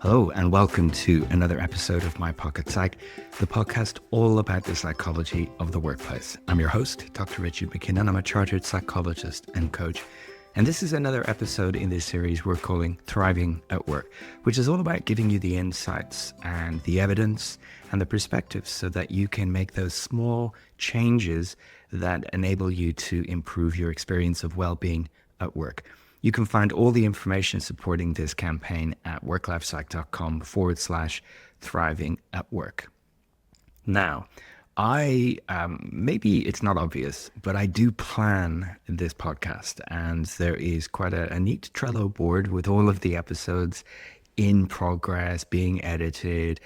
Hello, and welcome to another episode of My Pocket Psych, the podcast all about the psychology of the workplace. I'm your host, Dr. Richard McKinnon. I'm a chartered psychologist and coach. And this is another episode in this series we're calling Thriving at Work, which is all about giving you the insights and the evidence and the perspectives so that you can make those small changes that enable you to improve your experience of well-being at work. You can find all the information supporting this campaign at worklifepsych.com/thriving at work. Now, maybe it's not obvious, but I do plan this podcast, and there is quite a neat Trello board with all of the episodes in progress, being edited,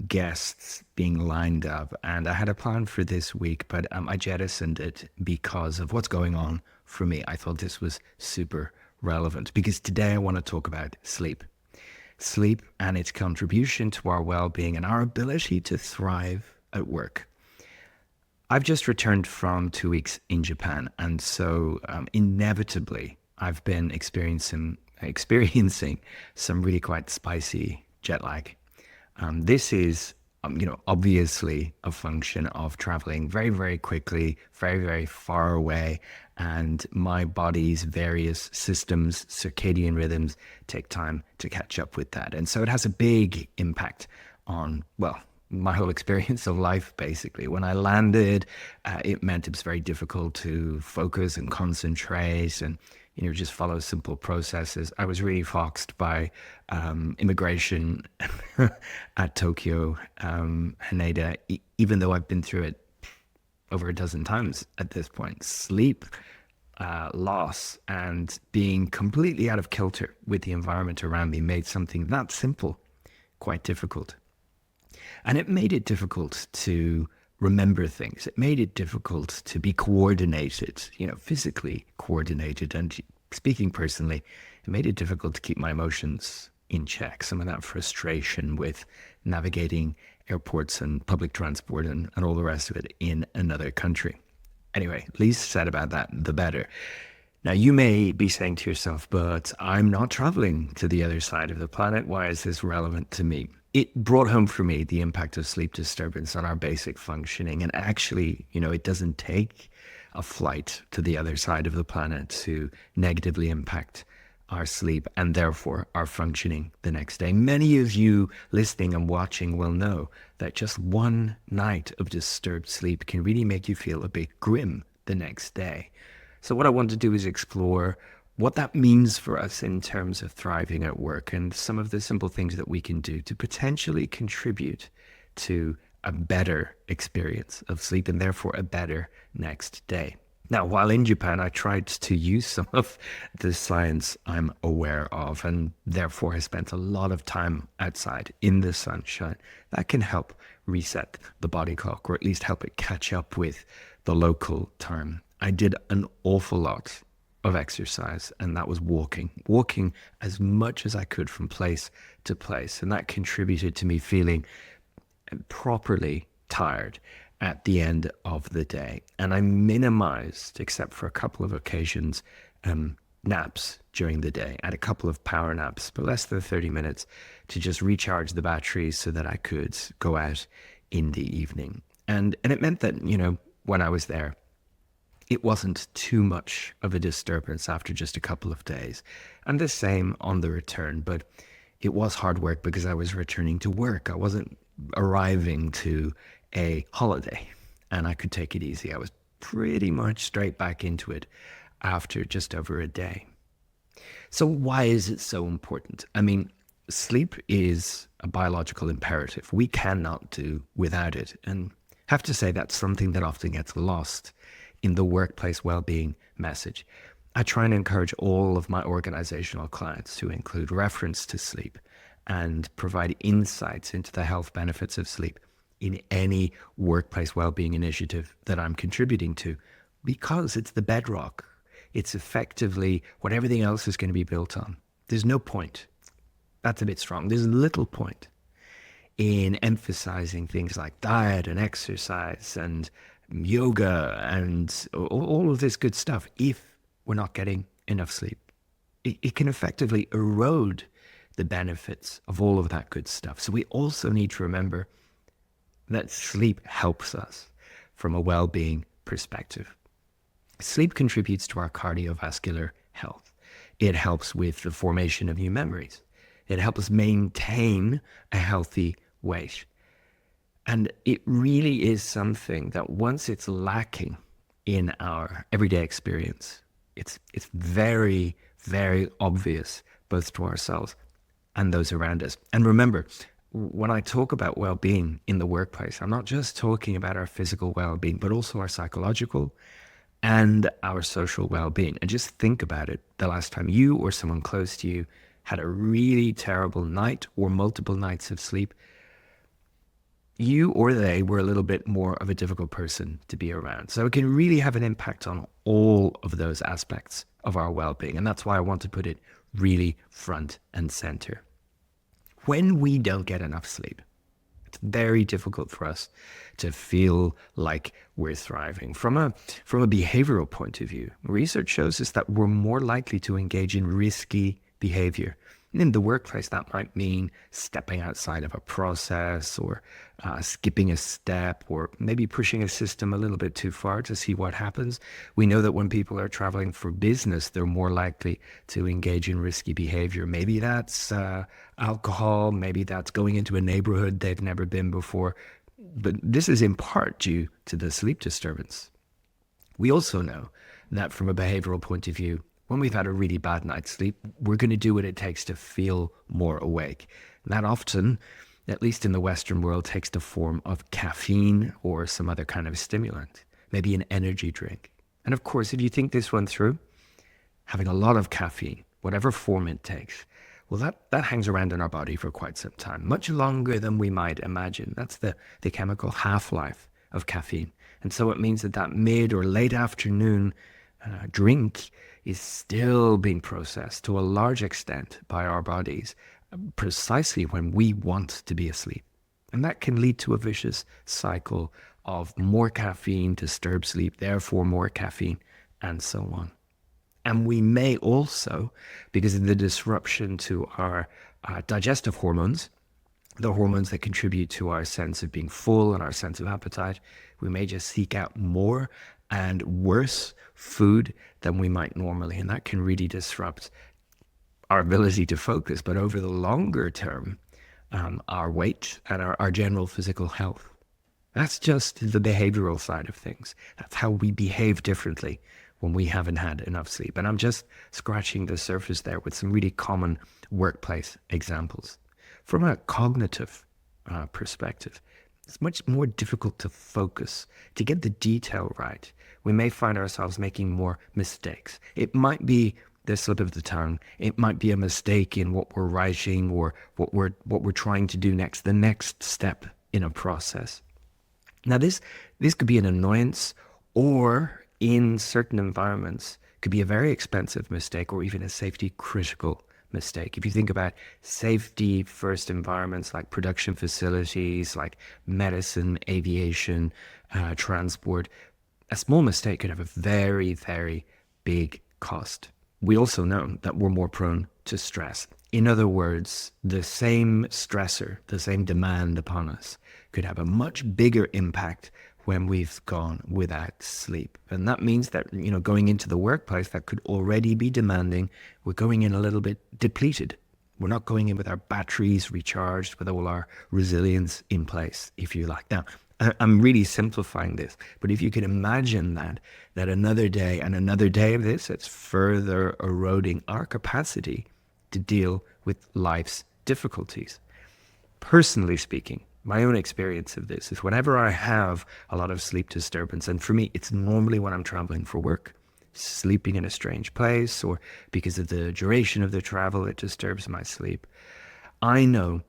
guests being lined up. And I had a plan for this week, but I jettisoned it because of what's going on for me. I thought this was super relevant because today I want to talk about sleep. Sleep and its contribution to our well-being and our ability to thrive at work. I've just returned from 2 weeks in Japan, and so inevitably I've been experiencing some really quite spicy jet lag. This is, obviously a function of traveling very, very quickly, very, very far away, and my body's various systems, circadian rhythms, take time to catch up with that. And so it has a big impact on, my whole experience of life, basically. When I landed, it meant it was very difficult to focus and concentrate and, just follow simple processes. I was really foxed by immigration at Tokyo, Haneda, even though I've been through it over a dozen times at this point. Sleep loss and being completely out of kilter with the environment around me made something that simple quite difficult. And it made it difficult to remember things. It made it difficult to be coordinated, physically coordinated. And speaking personally, it made it difficult to keep my emotions in check. Some of that frustration with navigating airports and public transport and all the rest of it in another country. Anyway, least said about that, the better. Now, you may be saying to yourself, but I'm not traveling to the other side of the planet. Why is this relevant to me? It brought home for me the impact of sleep disturbance on our basic functioning. And actually, it doesn't take a flight to the other side of the planet to negatively impact our sleep and therefore our functioning the next day. Many of you listening and watching will know that just one night of disturbed sleep can really make you feel a bit grim the next day. So what I want to do is explore what that means for us in terms of thriving at work and some of the simple things that we can do to potentially contribute to a better experience of sleep and therefore a better next day. Now, while in Japan, I tried to use some of the science I'm aware of, and therefore I spent a lot of time outside in the sunshine. That can help reset the body clock, or at least help it catch up with the local time. I did an awful lot of exercise, and that was walking as much as I could from place to place. And that contributed to me feeling properly tired at the end of the day. And I minimized, except for a couple of occasions, naps during the day. I had a couple of power naps, but less than 30 minutes to just recharge the batteries so that I could go out in the evening. And it meant that, when I was there, it wasn't too much of a disturbance after just a couple of days. And the same on the return, but it was hard work because I was returning to work. I wasn't arriving to a holiday and I could take it easy. I was pretty much straight back into it after just over a day. So why is it so important? I mean, sleep is a biological imperative. We cannot do without it. And I have to say that's something that often gets lost in the workplace well-being message. I try and encourage all of my organizational clients to include reference to sleep and provide insights into the health benefits of sleep in any workplace well-being initiative that I'm contributing to, because it's the bedrock. It's effectively what everything else is going to be built on. There's no point. That's a bit strong. There's little point in emphasizing things like diet and exercise and yoga and all of this good stuff if we're not getting enough sleep. It can effectively erode the benefits of all of that good stuff. So we also need to remember that sleep helps us from a well-being perspective. Sleep contributes to our cardiovascular health. It helps with the formation of new memories. It helps us maintain a healthy weight. And it really is something that once it's lacking in our everyday experience, it's very, very obvious both to ourselves and those around us. And remember, when I talk about well-being in the workplace, I'm not just talking about our physical well-being, but also our psychological and our social well-being. And just think about it. The last time you or someone close to you had a really terrible night or multiple nights of sleep, you or they were a little bit more of a difficult person to be around. So it can really have an impact on all of those aspects of our well-being. And that's why I want to put it really front and center. When we don't get enough sleep, it's very difficult for us to feel like we're thriving. From a behavioral point of view, research shows us that we're more likely to engage in risky behavior. In the workplace, that might mean stepping outside of a process or skipping a step or maybe pushing a system a little bit too far to see what happens. We know that when people are traveling for business, they're more likely to engage in risky behavior. Maybe that's alcohol, maybe that's going into a neighborhood they've never been before. But this is in part due to the sleep disturbance. We also know that from a behavioral point of view, when we've had a really bad night's sleep, we're going to do what it takes to feel more awake. And that often, at least in the Western world, takes the form of caffeine or some other kind of stimulant, maybe an energy drink. And of course, if you think this one through, having a lot of caffeine, whatever form it takes, well, that hangs around in our body for quite some time, much longer than we might imagine. That's the chemical half-life of caffeine. And so it means that mid or late afternoon drink is still being processed to a large extent by our bodies precisely when we want to be asleep. And that can lead to a vicious cycle of more caffeine disturbs sleep, therefore more caffeine, and so on. And we may also, because of the disruption to our digestive hormones, the hormones that contribute to our sense of being full and our sense of appetite, we may just seek out more and worse food than we might normally. And that can really disrupt our ability to focus, but over the longer term, our weight and our general physical health. That's just the behavioral side of things. That's how we behave differently when we haven't had enough sleep. And I'm just scratching the surface there with some really common workplace examples. From a cognitive perspective, it's much more difficult to focus, to get the detail right. We may find ourselves making more mistakes. It might be the slip of the tongue. It might be a mistake in what we're writing or what we're trying to do next, the next step in a process. Now, this could be an annoyance, or in certain environments, could be a very expensive mistake or even a safety critical mistake. If you think about safety first environments like production facilities, like medicine, aviation, transport, a small mistake could have a very, very big cost. We also know that we're more prone to stress. In other words, the same stressor, the same demand upon us could have a much bigger impact when we've gone without sleep. And that means that, going into the workplace that could already be demanding, we're going in a little bit depleted. We're not going in with our batteries recharged, with all our resilience in place, if you like. Now, I'm really simplifying this, but if you can imagine that another day and another day of this, it's further eroding our capacity to deal with life's difficulties. Personally speaking, my own experience of this is whenever I have a lot of sleep disturbance, and for me, it's normally when I'm traveling for work, sleeping in a strange place, or because of the duration of the travel, it disturbs my sleep. I know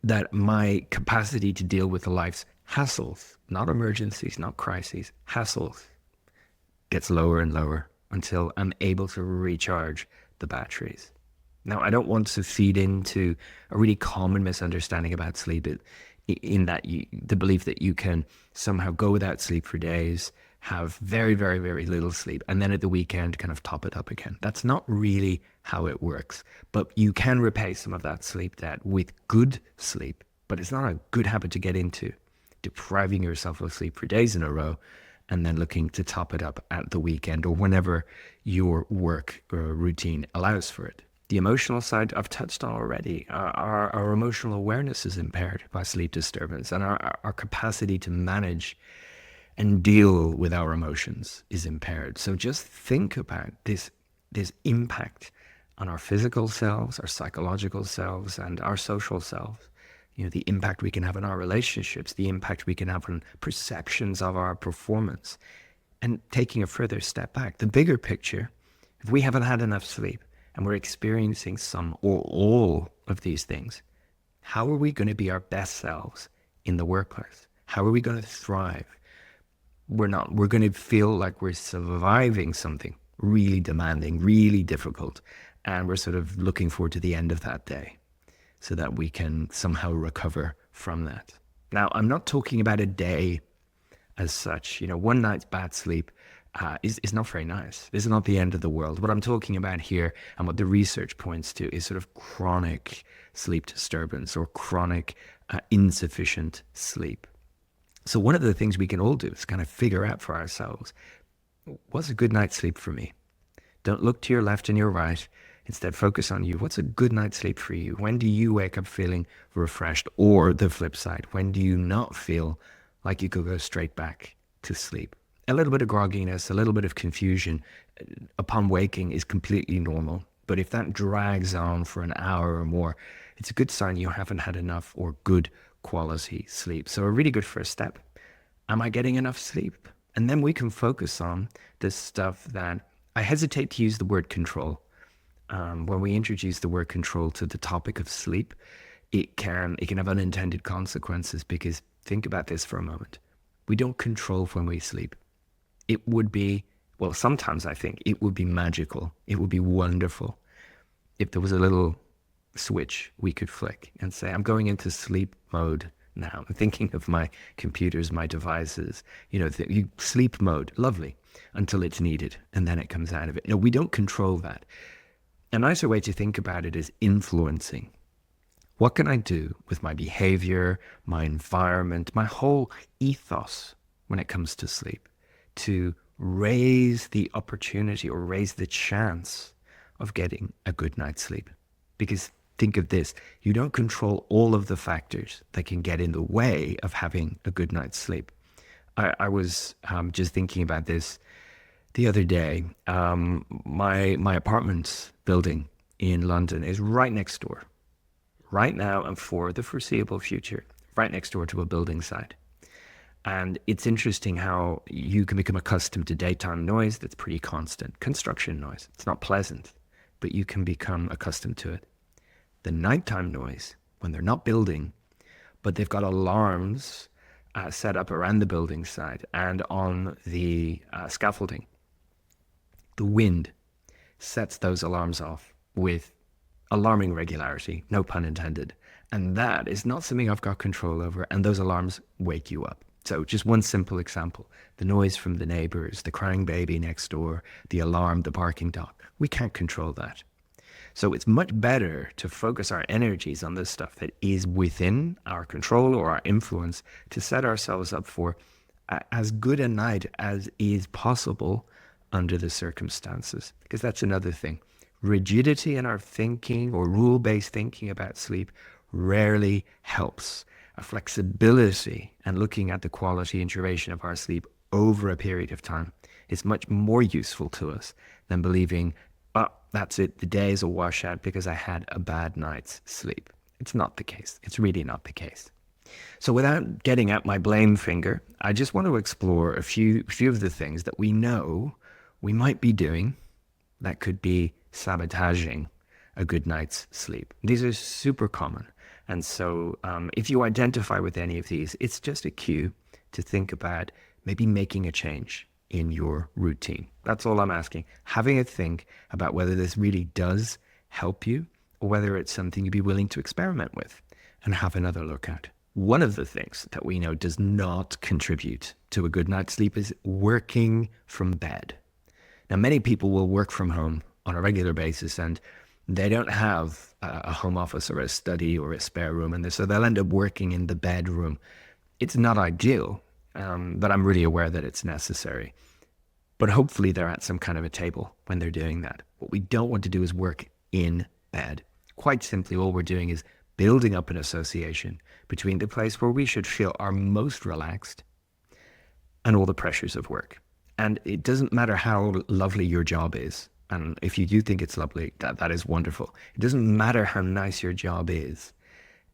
that my capacity to deal with life's hassles, not emergencies, not crises, hassles, gets lower and lower until I'm able to recharge the batteries. Now, I don't want to feed into a really common misunderstanding about sleep, in that the belief that you can somehow go without sleep for days have very, very, very little sleep, and then at the weekend kind of top it up again. That's not really how it works. But you can repay some of that sleep debt with good sleep, but it's not a good habit to get into, depriving yourself of sleep for days in a row and then looking to top it up at the weekend or whenever your work routine allows for it. The emotional side I've touched on already. Our emotional awareness is impaired by sleep disturbance, and our capacity to manage and deal with our emotions is impaired. So just think about this impact on our physical selves, our psychological selves, and our social selves. You know, the impact we can have on our relationships, the impact we can have on perceptions of our performance. And taking a further step back, the bigger picture, if we haven't had enough sleep and we're experiencing some or all of these things, how are we going to be our best selves in the workplace? How are we going to thrive? We're going to feel like we're surviving something really demanding, really difficult. And we're sort of looking forward to the end of that day so that we can somehow recover from that. Now, I'm not talking about a day as such. You know, one night's bad sleep is not very nice. This is not the end of the world. What I'm talking about here and what the research points to is sort of chronic sleep disturbance or chronic insufficient sleep. So one of the things we can all do is kind of figure out for ourselves, what's a good night's sleep for me? Don't look to your left and your right. Instead, focus on you. What's a good night's sleep for you? When do you wake up feeling refreshed? Or the flip side, when do you not feel like you could go straight back to sleep? A little bit of grogginess, a little bit of confusion upon waking is completely normal. But if that drags on for an hour or more, it's a good sign you haven't had enough or good quality sleep. So a really good first step. Am I getting enough sleep? And then we can focus on this stuff that I hesitate to use the word control. When we introduce the word control to the topic of sleep, it can have unintended consequences, because think about this for a moment. We don't control when we sleep. It would be, well, sometimes I think it would be magical. It would be wonderful if there was a little switch we could flick and say, I'm going into sleep mode now. I'm thinking of my computers, my devices, you know, sleep mode, lovely, until it's needed, and then it comes out of it. No, we don't control that. A nicer way to think about it is influencing. What can I do with my behavior, my environment, my whole ethos when it comes to sleep to raise the opportunity or raise the chance of getting a good night's sleep? Because think of this, you don't control all of the factors that can get in the way of having a good night's sleep. I was just thinking about this the other day. My apartment building in London is right next door, right now and for the foreseeable future, right next door to a building site. And it's interesting how you can become accustomed to daytime noise that's pretty constant, construction noise. It's not pleasant, but you can become accustomed to it. The nighttime noise, when they're not building, but they've got alarms set up around the building site and on the scaffolding, the wind sets those alarms off with alarming regularity, no pun intended. And that is not something I've got control over, and those alarms wake you up. So just one simple example, the noise from the neighbors, the crying baby next door, the alarm, the barking dog. We can't control that. So it's much better to focus our energies on the stuff that is within our control or our influence to set ourselves up for as good a night as is possible under the circumstances. Because that's another thing. Rigidity in our thinking or rule-based thinking about sleep rarely helps. A flexibility and looking at the quality and duration of our sleep over a period of time is much more useful to us than believing, oh, that's it, the day is a washout because I had a bad night's sleep. It's not the case. It's really not the case. So without getting at my blame finger, I just want to explore a few of the things that we know we might be doing that could be sabotaging a good night's sleep. These are super common. And so if you identify with any of these, it's just a cue to think about maybe making a change in your routine. That's all I'm asking. Having a think about whether this really does help you or whether it's something you'd be willing to experiment with and have another look at. One of the things that we know does not contribute to a good night's sleep is working from bed. Now, many people will work from home on a regular basis and they don't have a home office or a study or a spare room, and so they'll end up working in the bedroom. It's not ideal, but I'm really aware that it's necessary. But hopefully they're at some kind of a table when they're doing that. What we don't want to do is work in bed. Quite simply, all we're doing is building up an association between the place where we should feel our most relaxed and all the pressures of work. And it doesn't matter how lovely your job is. And if you do think it's lovely, that is wonderful. It doesn't matter how nice your job is.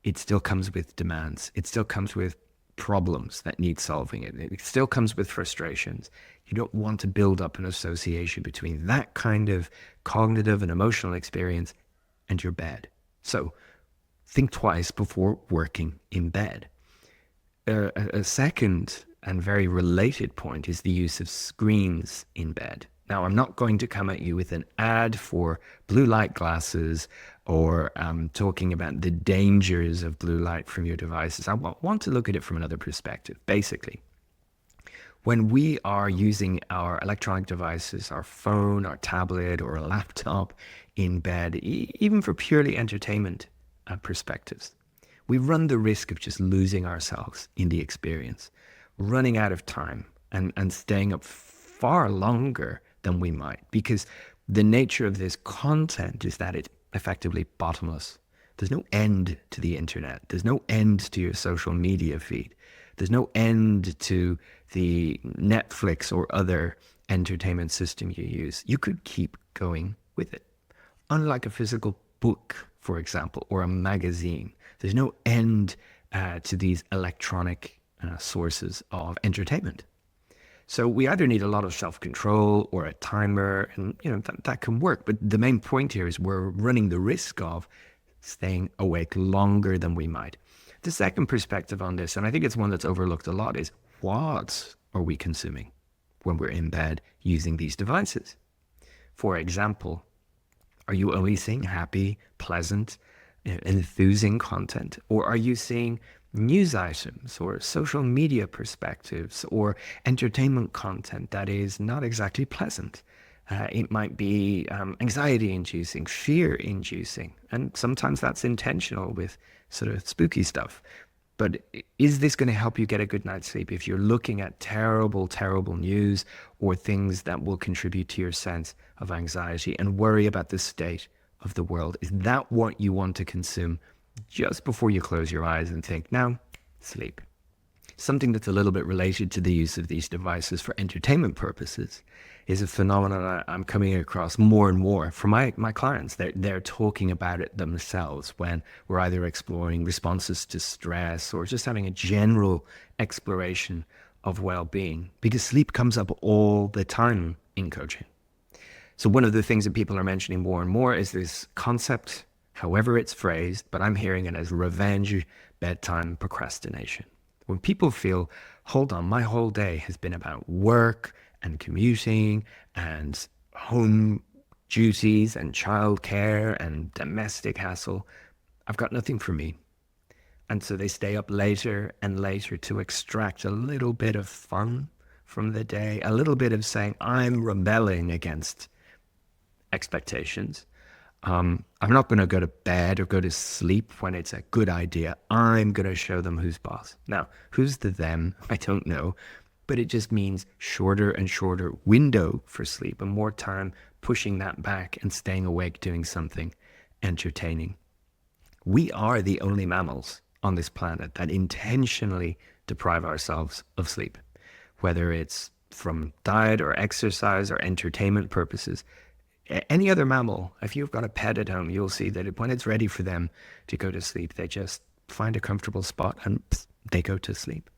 It still comes with demands. It still comes with problems that need solving. It still comes with frustrations. You don't want to build up an association between that kind of cognitive and emotional experience and your bed. So think twice before working in bed. A second and very related point is the use of screens in bed. Now, I'm not going to come at you with an ad for blue light glasses or talking about the dangers of blue light from your devices. I want to look at it from another perspective. Basically, when we are using our electronic devices, our phone, our tablet, or a laptop in bed, even for purely entertainment perspectives, we run the risk of just losing ourselves in the experience, running out of time and staying up far longer than we might, because the nature of this content is that it's effectively bottomless. There's no end to the internet. There's no end to your social media feed. There's no end to the Netflix or other entertainment system you use. You could keep going with it. Unlike a physical book, for example, or a magazine, there's no end to these electronic sources of entertainment. So we either need a lot of self-control or a timer, and that can work. But the main point here is we're running the risk of staying awake longer than we might. The second perspective on this, and I think it's one that's overlooked a lot, is what are we consuming when we're in bed using these devices? For example, are you only seeing happy, pleasant, enthusing content? Or are you seeing news items or social media perspectives or entertainment content that is not exactly pleasant? It might be anxiety-inducing, fear-inducing, and sometimes that's intentional with sort of spooky stuff. But is this going to help you get a good night's sleep if you're looking at terrible, terrible news or things that will contribute to your sense of anxiety and worry about the state of the world? Is that what you want to consume just before you close your eyes and think, now, sleep? Something that's a little bit related to the use of these devices for entertainment purposes is a phenomenon I'm coming across more and more from my clients. They're talking about it themselves when we're either exploring responses to stress or just having a general exploration of well-being, because sleep comes up all the time in coaching. So one of the things that people are mentioning more and more is this concept, however it's phrased, but I'm hearing it as revenge bedtime procrastination. When people feel, hold on, my whole day has been about work and commuting and home duties and childcare and domestic hassle, I've got nothing for me. And so they stay up later and later to extract a little bit of fun from the day, a little bit of saying, I'm rebelling against expectations. I'm not going to go to bed or go to sleep when it's a good idea. I'm going to show them who's boss. Now, who's the them? I don't know. But it just means shorter and shorter window for sleep and more time pushing that back and staying awake doing something entertaining. We are the only mammals on this planet that intentionally deprive ourselves of sleep, whether it's from diet or exercise or entertainment purposes. Any other mammal, if you've got a pet at home, you'll see that when it's ready for them to go to sleep, they just find a comfortable spot and they go to sleep.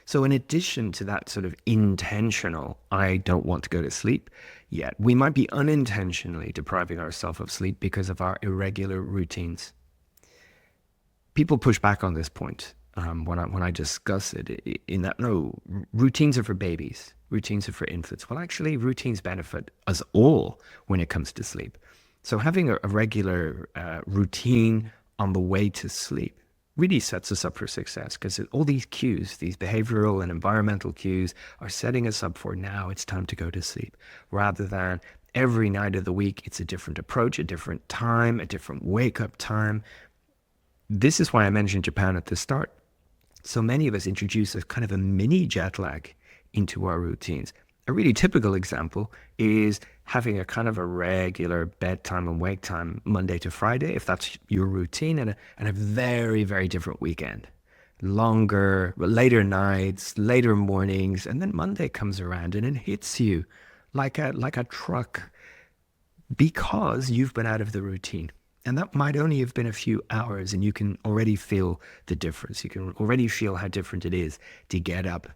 So in addition to that sort of intentional, I don't want to go to sleep yet, we might be unintentionally depriving ourselves of sleep because of our irregular routines. People push back on this point when I discuss it, in that, no, routines are for babies. Routines are for infants. Well, actually, routines benefit us all when it comes to sleep. So having a regular routine on the way to sleep really sets us up for success because all these cues, these behavioral and environmental cues, are setting us up for now it's time to go to sleep, rather than every night of the week it's a different approach, a different time, a different wake up time. This is why I mentioned Japan at the start. So many of us introduce a kind of a mini jet lag into our routines. A really typical example is having a kind of a regular bedtime and wake time Monday to Friday, if that's your routine, and a very, very different weekend. Longer, later nights, later mornings, and then Monday comes around and it hits you like a truck because you've been out of the routine. And that might only have been a few hours, and you can already feel the difference. You can already feel how different it is to get up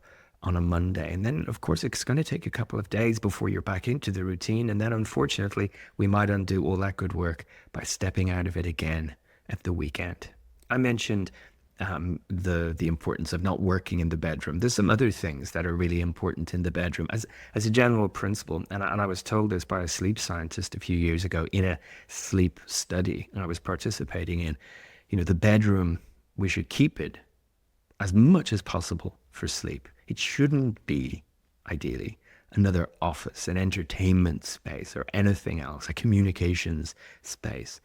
on a Monday. And then, of course, it's going to take a couple of days before you're back into the routine. And then, unfortunately, we might undo all that good work by stepping out of it again at the weekend. I mentioned the importance of not working in the bedroom. There's some other things that are really important in the bedroom as a general principle. And I was told this by a sleep scientist a few years ago in a sleep study I was participating in. You know, the bedroom, we should keep it as much as possible for sleep. It shouldn't be, ideally, another office, an entertainment space, or anything else, a communications space.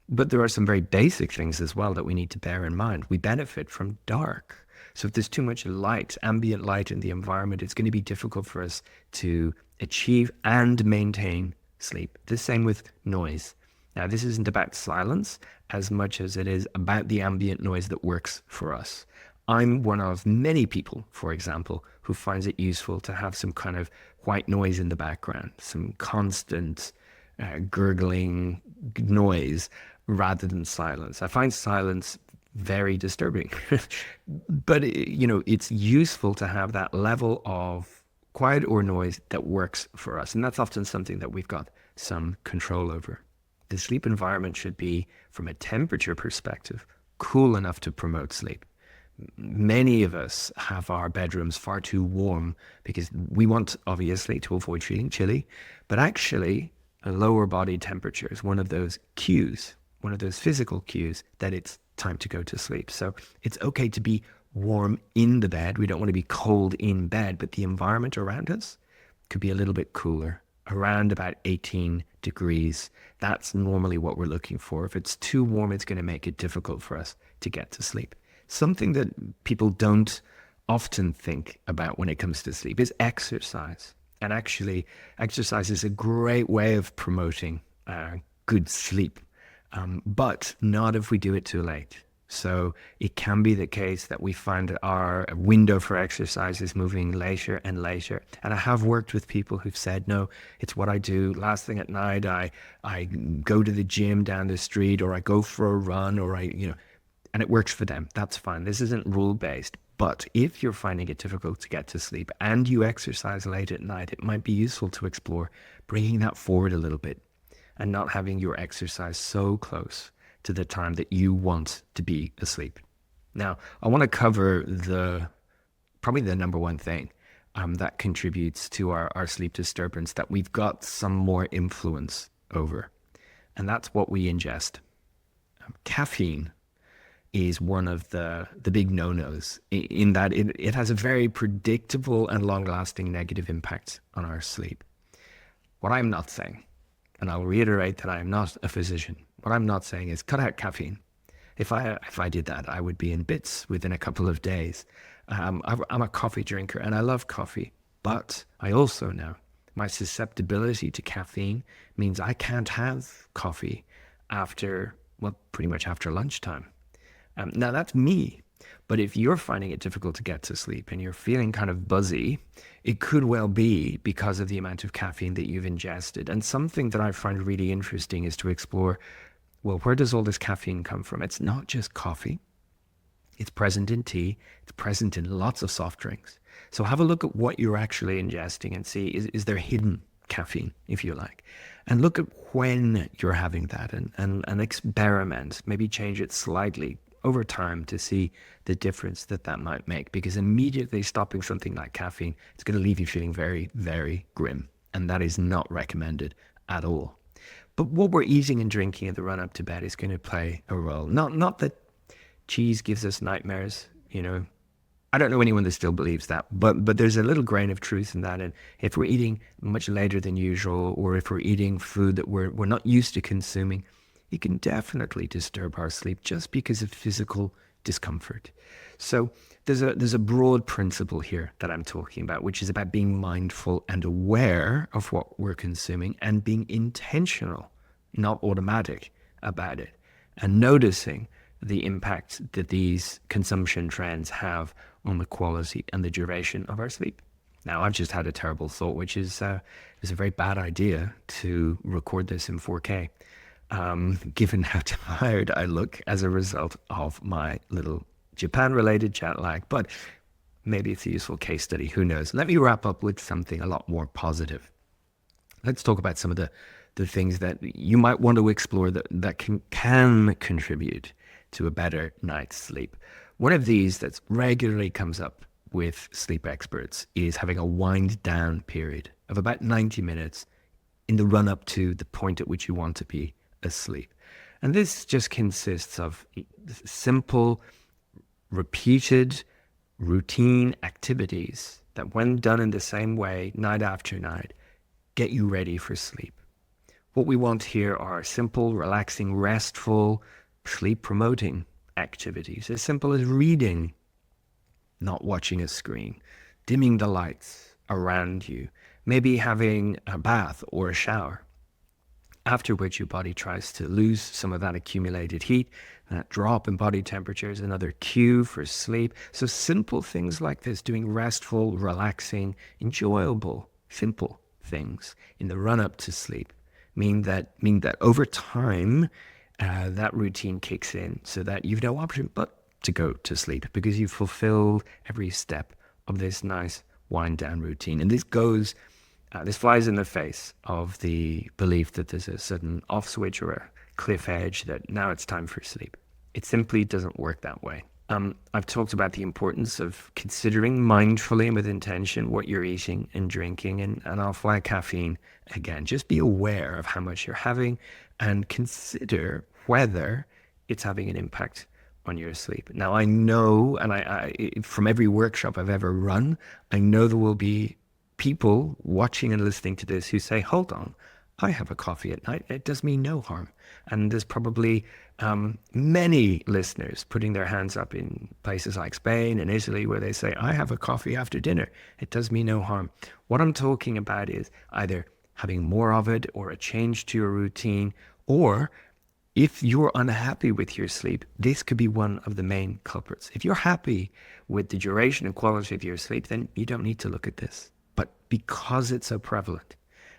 But there are some very basic things as well that we need to bear in mind. We benefit from dark. So if there's too much light, ambient light in the environment, it's going to be difficult for us to achieve and maintain sleep. The same with noise. Now, this isn't about silence as much as it is about the ambient noise that works for us. I'm one of many people, for example, who finds it useful to have some kind of white noise in the background, some constant gurgling noise rather than silence. I find silence very disturbing, but it's useful to have that level of quiet or noise that works for us. And that's often something that we've got some control over. The sleep environment should be, from a temperature perspective, cool enough to promote sleep. Many of us have our bedrooms far too warm because we want, obviously, to avoid feeling chilly, but actually a lower body temperature is one of those cues, one of those physical cues that it's time to go to sleep. So it's okay to be warm in the bed. We don't want to be cold in bed, but the environment around us could be a little bit cooler, around about 18 degrees. That's normally what we're looking for. If it's too warm, it's going to make it difficult for us to get to sleep. Something that people don't often think about when it comes to sleep is exercise. And actually, exercise is a great way of promoting good sleep, but not if we do it too late. So it can be the case that we find our window for exercise is moving later and later. And I have worked with people who've said, no, it's what I do last thing at night. I go to the gym down the street, or I go for a run, or and it works for them. That's fine. This isn't rule-based. But if you're finding it difficult to get to sleep and you exercise late at night, it might be useful to explore bringing that forward a little bit and not having your exercise so close to the time that you want to be asleep. Now, I want to cover probably the number one thing that contributes to our sleep disturbance that we've got some more influence over, and that's what we ingest. Caffeine is one of the big no-nos in that it has a very predictable and long-lasting negative impact on our sleep. What I'm not saying, and I'll reiterate that I am not a physician, what I'm not saying is cut out caffeine. If I did that, I would be in bits within a couple of days. I'm a coffee drinker and I love coffee, but I also know my susceptibility to caffeine means I can't have coffee pretty much after lunchtime. Now that's me, but if you're finding it difficult to get to sleep and you're feeling kind of buzzy, it could well be because of the amount of caffeine that you've ingested. And something that I find really interesting is to explore, well, where does all this caffeine come from? It's not just coffee. It's present in tea. It's present in lots of soft drinks. So have a look at what you're actually ingesting and see, is there hidden caffeine, if you like? And look at when you're having that and experiment, maybe change it slightly over time to see the difference that might make, because immediately stopping something like caffeine, it's going to leave you feeling very, very grim. And that is not recommended at all. But what we're eating and drinking in the run up to bed is going to play a role. Not that cheese gives us nightmares. I don't know anyone that still believes that, but there's a little grain of truth in that. And if we're eating much later than usual, or if we're eating food that we're not used to consuming, it can definitely disturb our sleep just because of physical discomfort. So there's a broad principle here that I'm talking about, which is about being mindful and aware of what we're consuming and being intentional, not automatic about it, and noticing the impact that these consumption trends have on the quality and the duration of our sleep. Now, I've just had a terrible thought, which is it's a very bad idea to record this in 4K, given how tired I look as a result of my little Japan-related jet lag. But maybe it's a useful case study. Who knows? Let me wrap up with something a lot more positive. Let's talk about some of the things that you might want to explore that can contribute to a better night's sleep. One of these that regularly comes up with sleep experts is having a wind down period of about 90 minutes in the run up to the point at which you want to be asleep. And this just consists of simple, repeated, routine activities that, when done in the same way night after night, get you ready for sleep. What we want here are simple, relaxing, restful, sleep promoting activities, as simple as reading, not watching a screen, dimming the lights around you, maybe having a bath or a shower, after which your body tries to lose some of that accumulated heat. That drop in body temperature is another cue for sleep. So simple things like this, doing restful, relaxing, enjoyable, simple things in the run up to sleep, mean that over time, that routine kicks in so that you've no option but to go to sleep because you've fulfilled every step of this nice wind down routine. And this flies in the face of the belief that there's a sudden off switch or a cliff edge that now it's time for sleep. It simply doesn't work that way. I've talked about the importance of considering mindfully and with intention what you're eating and drinking, and I'll flag caffeine again. Just be aware of how much you're having and consider whether it's having an impact on your sleep. Now, I know, and I from every workshop I've ever run, I know there will be people watching and listening to this who say, hold on, I have a coffee at night. It does me no harm. And there's probably many listeners putting their hands up in places like Spain and Italy where they say, I have a coffee after dinner. It does me no harm. What I'm talking about is either having more of it or a change to your routine, or if you're unhappy with your sleep, this could be one of the main culprits. If you're happy with the duration and quality of your sleep, then you don't need to look at this. But because it's so prevalent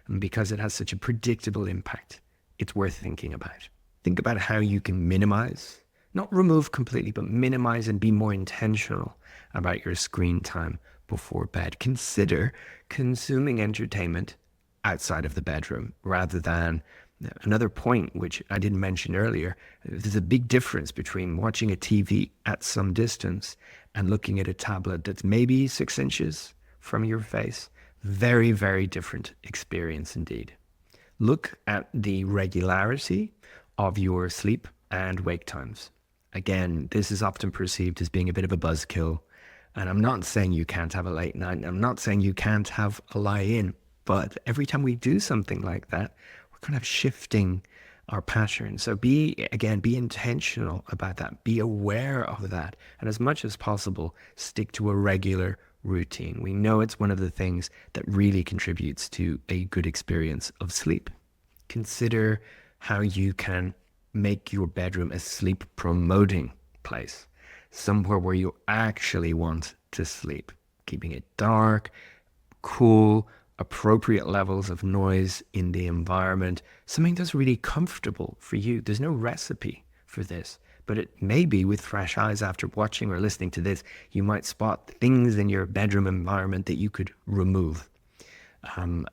and because it has such a predictable impact, it's worth thinking about. Think about how you can minimize, not remove completely, but minimize and be more intentional about your screen time before bed. Consider consuming entertainment outside of the bedroom rather than another point, which I didn't mention earlier. There's a big difference between watching a TV at some distance and looking at a tablet that's maybe 6 inches from your face. Very, very different experience indeed. Look at the regularity of your sleep and wake times. Again, this is often perceived as being a bit of a buzzkill. And I'm not saying you can't have a late night. I'm not saying you can't have a lie-in. But every time we do something like that, we're kind of shifting our pattern. So be intentional about that. Be aware of that. And as much as possible, stick to a regular routine. We know it's one of the things that really contributes to a good experience of sleep. Consider how you can make your bedroom a sleep promoting place, somewhere where you actually want to sleep, keeping it dark, cool, appropriate levels of noise in the environment, something that's really comfortable for you. There's no recipe for this, but it may be with fresh eyes after watching or listening to this, you might spot things in your bedroom environment that you could remove. And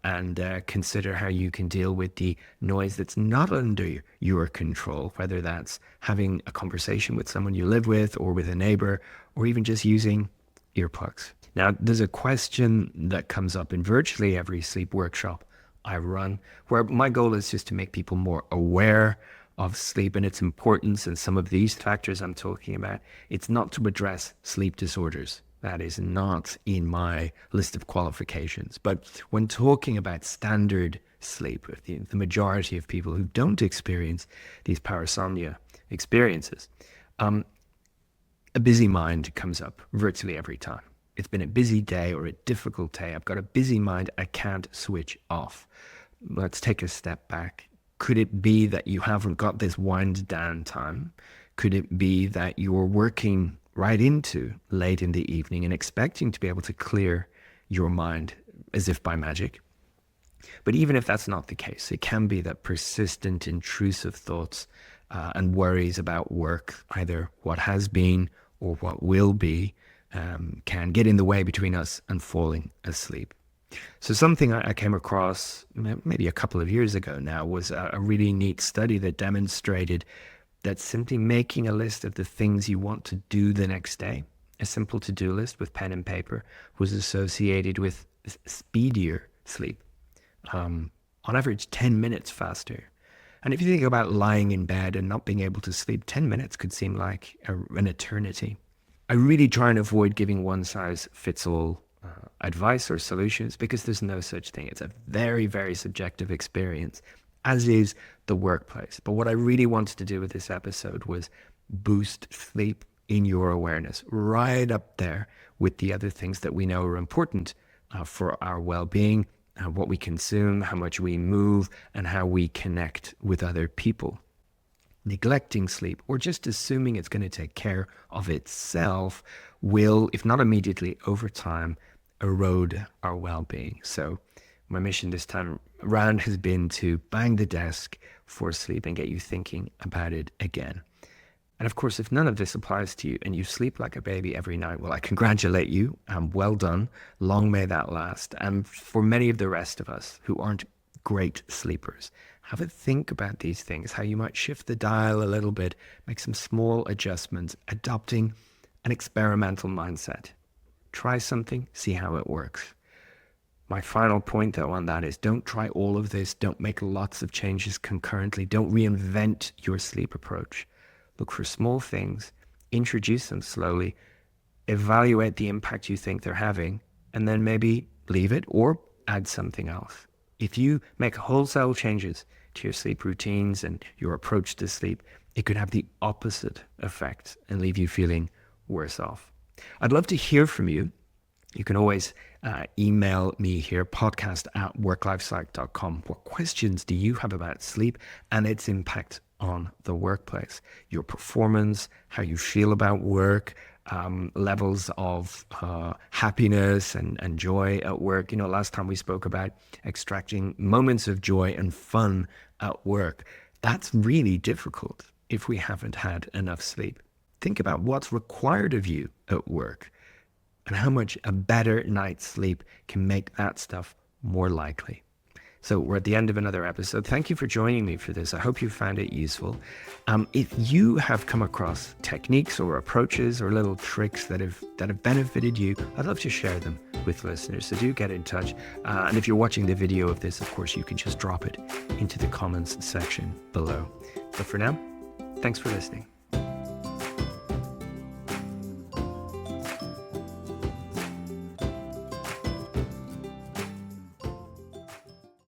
consider how you can deal with the noise that's not under your control, whether that's having a conversation with someone you live with or with a neighbor, or even just using earplugs. Now, there's a question that comes up in virtually every sleep workshop I run, where my goal is just to make people more aware of sleep and its importance and some of these factors I'm talking about, it's not to address sleep disorders. That is not in my list of qualifications. But when talking about standard sleep, the majority of people who don't experience these parasomnia experiences, a busy mind comes up virtually every time. It's been a busy day or a difficult day. I've got a busy mind. I can't switch off. Let's take a step back. Could it be that you haven't got this wind down time? Could it be that you're working right into late in the evening and expecting to be able to clear your mind as if by magic? But even if that's not the case, it can be that persistent, intrusive thoughts and worries about work, either what has been or what will be, can get in the way between us and falling asleep. So something I came across maybe a couple of years ago now was a really neat study that demonstrated that simply making a list of the things you want to do the next day, a simple to-do list with pen and paper, was associated with speedier sleep. On average, 10 minutes faster. And if you think about lying in bed and not being able to sleep, 10 minutes could seem like an eternity. I really try and avoid giving one-size-fits-all advice or solutions because there's no such thing. It's a very, very subjective experience, as is the workplace. But what I really wanted to do with this episode was boost sleep in your awareness, right up there with the other things that we know are important for our well-being, what we consume, how much we move, and how we connect with other people. Neglecting sleep or just assuming it's going to take care of itself will, if not immediately, over time, erode our well-being. So my mission this time around has been to bang the desk for sleep and get you thinking about it again. And of course, if none of this applies to you and you sleep like a baby every night, well, I congratulate you. Well done. Long may that last. And for many of the rest of us who aren't great sleepers, have a think about these things, how you might shift the dial a little bit, make some small adjustments, adopting an experimental mindset. Try something, see how it works. My final point, though, on that is don't try all of this. Don't make lots of changes concurrently. Don't reinvent your sleep approach. Look for small things, introduce them slowly, evaluate the impact you think they're having, and then maybe leave it or add something else. If you make wholesale changes to your sleep routines and your approach to sleep, it could have the opposite effect and leave you feeling worse off. I'd love to hear from you. You can always email me here, podcast@worklifepsych.com. What questions do you have about sleep and its impact on the workplace? Your performance, how you feel about work, levels of happiness and joy at work. Last time we spoke about extracting moments of joy and fun at work. That's really difficult if we haven't had enough sleep. Think about what's required of you at work and how much a better night's sleep can make that stuff more likely. So we're at the end of another episode. Thank you for joining me for this. I hope you found it useful. If you have come across techniques or approaches or little tricks that have benefited you, I'd love to share them with listeners. So do get in touch. And if you're watching the video of this, of course, you can just drop it into the comments section below. But for now, thanks for listening.